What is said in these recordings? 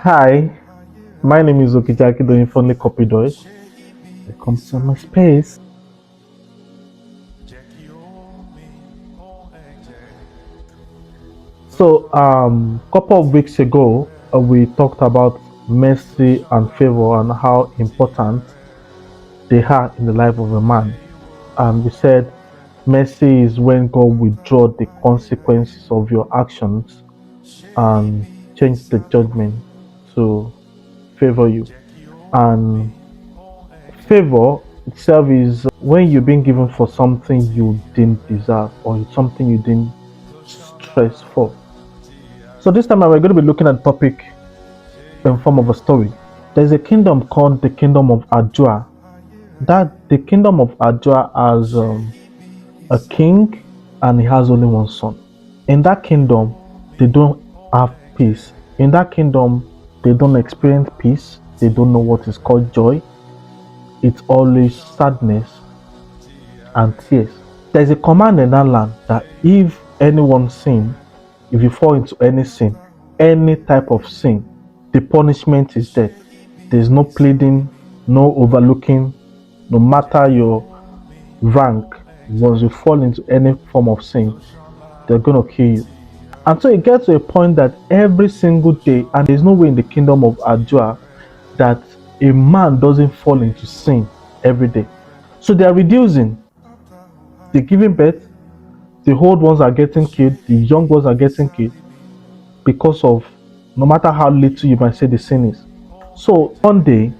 Hi, my name is Okijaki, doing fondly P.doy. Welcome to my space. Couple of weeks ago, we talked about mercy and favor and how important they are in the life of a man. And we said mercy is when God withdraw the consequences of your actions and change the judgment to favor you. And favor itself is when you're being given for something you didn't deserve or something you didn't stress for. So this time we're going to be looking at the topic in form of a story. There's a kingdom called the kingdom of Ajua. That the kingdom of Ajua has a king and he has only one son. In that kingdom, they don't have peace. In that kingdom, they don't experience peace. They don't know what is called joy. It's always sadness and tears. There's a command in that land that if anyone sin, if you fall into any sin, any type of sin, the punishment is death. There's no pleading, no overlooking, no matter your rank. Once you fall into any form of sin, they're gonna kill you. And so it gets to a point that every single day, and there's no way in the kingdom of Ajua that a man doesn't fall into sin every day. So they are reducing, they're giving birth, the old ones are getting killed, the young ones are getting killed because of no matter how little you might say the sin is. So one day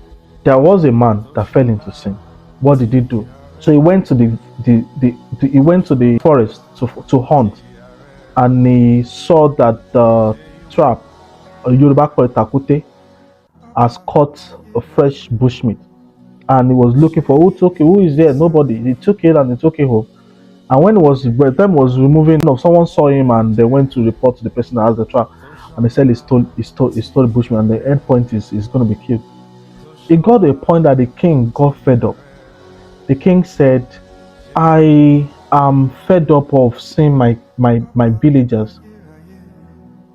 there was a man that fell into sin. What did he do? So he went to he went to the forest to hunt, and he saw that the trap, Yoruba call it takute, has caught a fresh bushmeat, and he was looking for who is there? Nobody. He took it and he took it home. And when it was by the time was removing, someone saw him and they went to report to the person that has the trap, and they said he stole the bushman, and the end point is he's going to be killed. It got to a point that the king got fed up. The king said, "I am fed up of seeing my villagers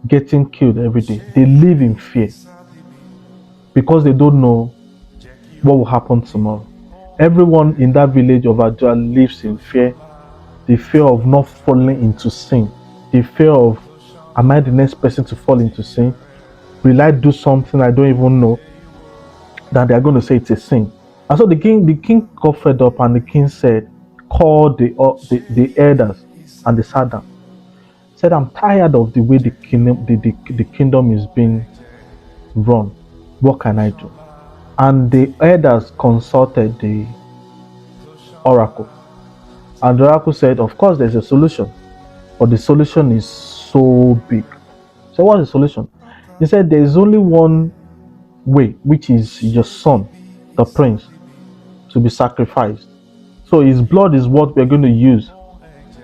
getting killed every day. They live in fear because they don't know what will happen tomorrow. Everyone in that village of Ajua lives in fear, the fear of not falling into sin, the fear of, am I the next person to fall into sin? Will I do something I don't even know that they are going to say it's a sin?" And so the king got fed up, and the king said, "Call the elders," and they sat down. Said, "I'm tired of the way the kingdom is being run. What can I do?" And the elders consulted the oracle, and the oracle said, "Of course, there's a solution, but the solution is so big." So what's the solution? He said, "There is only one way, which is your son, the prince, to be sacrificed. So his blood is what we're going to use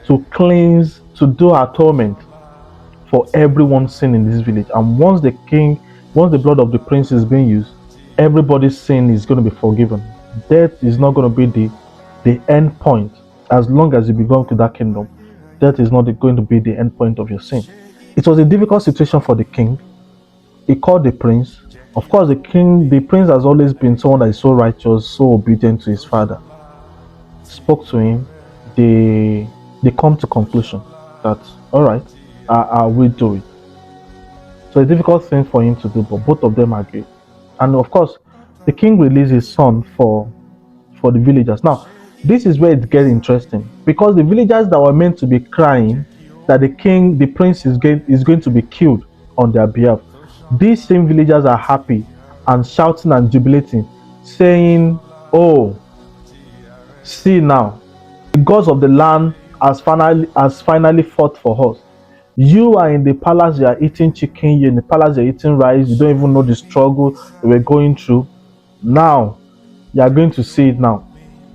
to cleanse, to do atonement for everyone's sin in this village. And once the blood of the prince is being used, everybody's sin is going to be forgiven. Death is not going to be the end point. As long as you belong to that kingdom, death is not going to be the end point of your sin." It was a difficult situation for the king. He called the prince. Of course, the prince has always been someone that is so righteous, so obedient to his father. Spoke to him. They come to conclusion that, all right, I will do it. So a difficult thing for him to do, but both of them agreed. And of course, the king released his son for the villagers. Now, this is where it gets interesting, because the villagers that were meant to be crying that the prince is going to be killed on their behalf, these same villagers are happy and shouting and jubilating, saying, "Oh, see now, the gods of the land has finally fought for us. You are in the palace, you are eating chicken, you're in the palace, you're eating rice, you don't even know the struggle they were going through. Now you are going to see it now.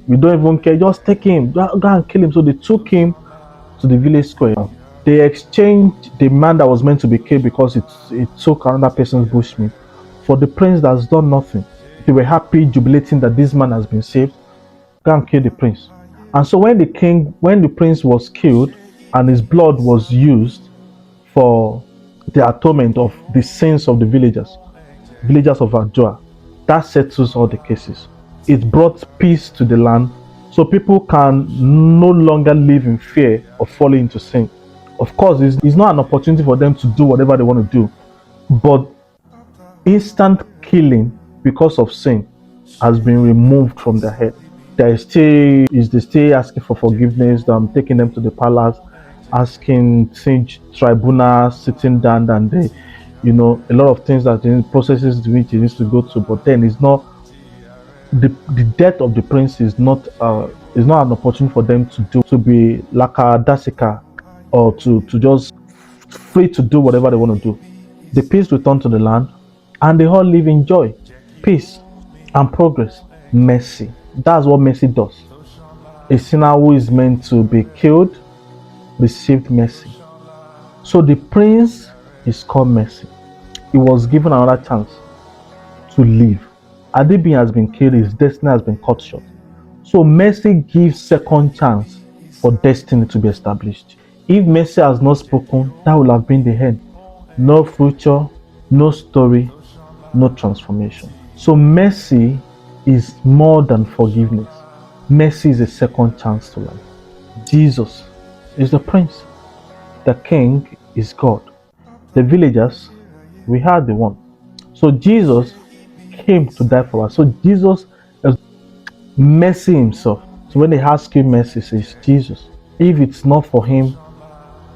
We don't even care, just take him, go and kill him." So they took him to the village square. They exchanged the man that was meant to be killed because it took another person's bushmeat for the prince that's done nothing. They were happy, jubilating that this man has been saved. Go and kill the prince. And so when the prince was killed and his blood was used for the atonement of the sins of the villagers, villagers of Adjoa. That settles all the cases. It brought peace to the land, so people can no longer live in fear of falling into sin. Of course, it's not an opportunity for them to do whatever they want to do, but instant killing because of sin has been removed from their head. They still asking for forgiveness, taking them to the palace, asking siege tribunals, sitting down, and they, a lot of things that the processes which it needs to go to. But then it's not the death of the prince is not an opportunity for them to be lackadaisical or to just free to do whatever they want to do. The peace returned to the land, and they all live in joy, peace, and progress. Mercy. That's what mercy does. A sinner who is meant to be killed received mercy. So the prince is called mercy. He was given another chance to live. Adibi has been killed, his destiny has been cut short. So mercy gives second chance for destiny to be established. If mercy has not spoken, that will have been the end. No future, no story, no transformation. So mercy is more than forgiveness. Mercy is a second chance to life. Jesus is the prince. The king is God. The villagers, we are the one. So Jesus came to die for us. So Jesus is mercy himself. So when they ask you mercy, says Jesus. If it's not for him,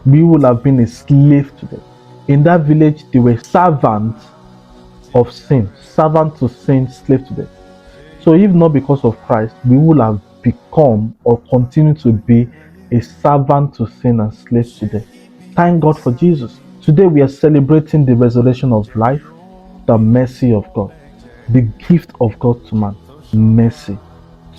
we would have been a slave to them. In that village, they were servants of sin, servant to sin, slave to them. So if not because of Christ, we would have become or continue to be a servant to sin and slave to them. Thank God for Jesus. Today we are celebrating the resurrection of life, the mercy of God, the gift of God to man, mercy.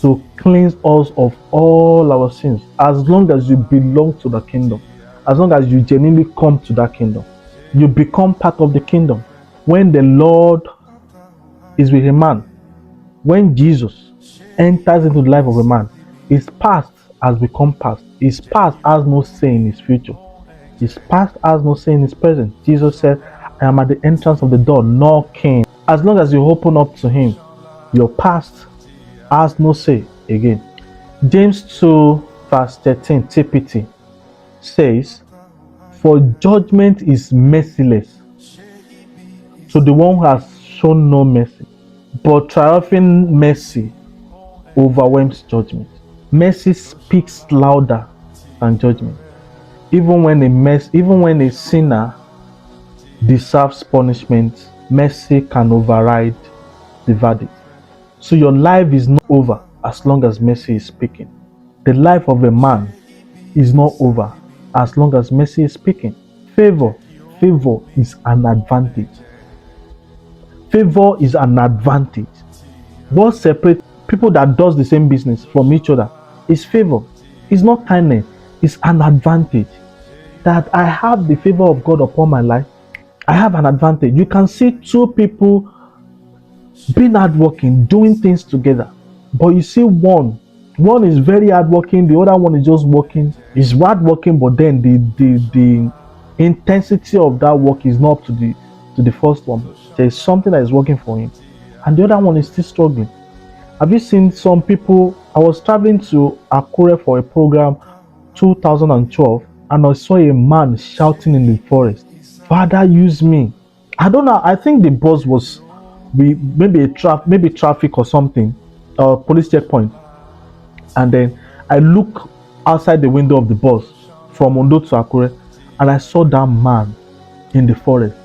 To cleanse us of all our sins, as long as you belong to the kingdom, as long as you genuinely come to that kingdom, you become part of the kingdom. When the Lord is with a man, when Jesus enters into the life of a man, his past has become past. His past has no say in his future. His past has no say in his present. Jesus said, I am at the entrance of the door knocking. As long as you open up to him, your past has no say again. James 2 verse 13 TPT says, for judgment is merciless to the one who has shown no mercy, but triumphing mercy overwhelms judgment. Mercy speaks louder than judgment. Even when a sinner deserves punishment, mercy can override the verdict. So your life is not over as long as mercy is speaking. The life of a man is not over as long as mercy is speaking. Favor is an advantage. Favor is an advantage. What separates people that does the same business from each other is favor. It's not kindness. It's an advantage. That I have the favor of God upon my life. I have an advantage. You can see two people being hardworking, doing things together, but you see one is very hardworking, the other one is just working. He's hardworking, but then the intensity of that work is not up to the first one. There's something that is working for him, and the other one is still struggling. Have you seen some people? I was traveling to Akure for a program 2012, and I saw a man shouting in the forest, Father, use me. I don't know. I think the bus was maybe traffic or something, or police checkpoint. And then I look outside the window of the bus from Ondo to Akure, and I saw that man in the forest.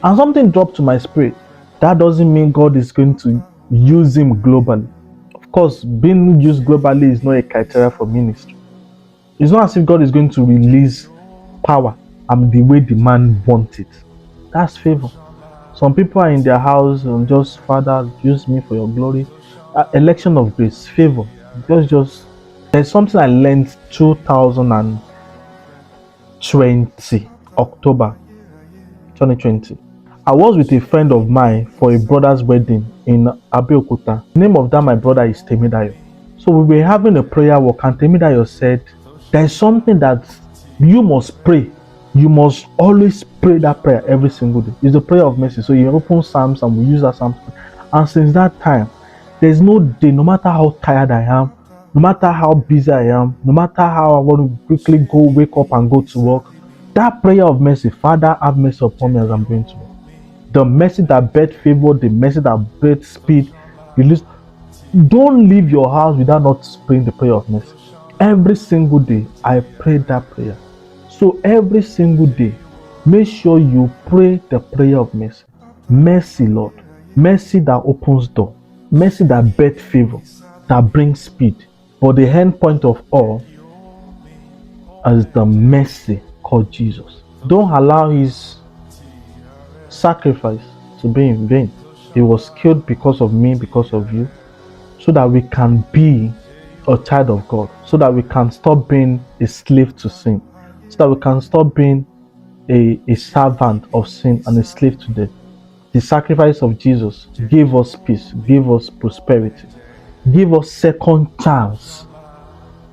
And something dropped to my spirit. That doesn't mean God is going to use him globally. Of course, being used globally is not a criteria for ministry. It's not as if God is going to release power and the way the man wants it. That's favor. Some people are in their house and just, Father, use me for your glory. Election of grace, favor. Just there's something I learned 2020, October 2020. I was with a friend of mine for a brother's wedding in Abeokuta. The name of that my brother is Temidayo. So we were having a prayer walk, and Temidayo said, there's something that you must pray You must always pray that prayer every single day. It's the prayer of mercy. So you open Psalms and we use that Psalms. And since that time, there's no day, no matter how tired I am, no matter how busy I am, no matter how I want to quickly go, wake up and go to work, that prayer of mercy, Father, have mercy upon me as I'm going to work. The mercy that birth favor, the mercy that birth speed, release. Don't leave your house without not praying the prayer of mercy. Every single day, I pray that prayer. So every single day, make sure you pray the prayer of mercy. Mercy, Lord. Mercy that opens door. Mercy that birth favor, that brings speed. But the end point of all is the mercy called Jesus. Don't allow his sacrifice to be in vain. He was killed because of me, because of you, so that we can be a child of God, so that we can stop being a slave to sin, so that we can stop being a servant of sin and a slave to death. The sacrifice of Jesus gave us peace, gave us prosperity, give us second chance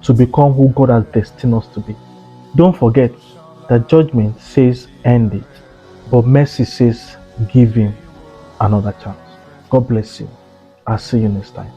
to become who God has destined us to be. Don't forget that judgment says end it, but mercy says give him another chance. God bless you. I'll see you next time.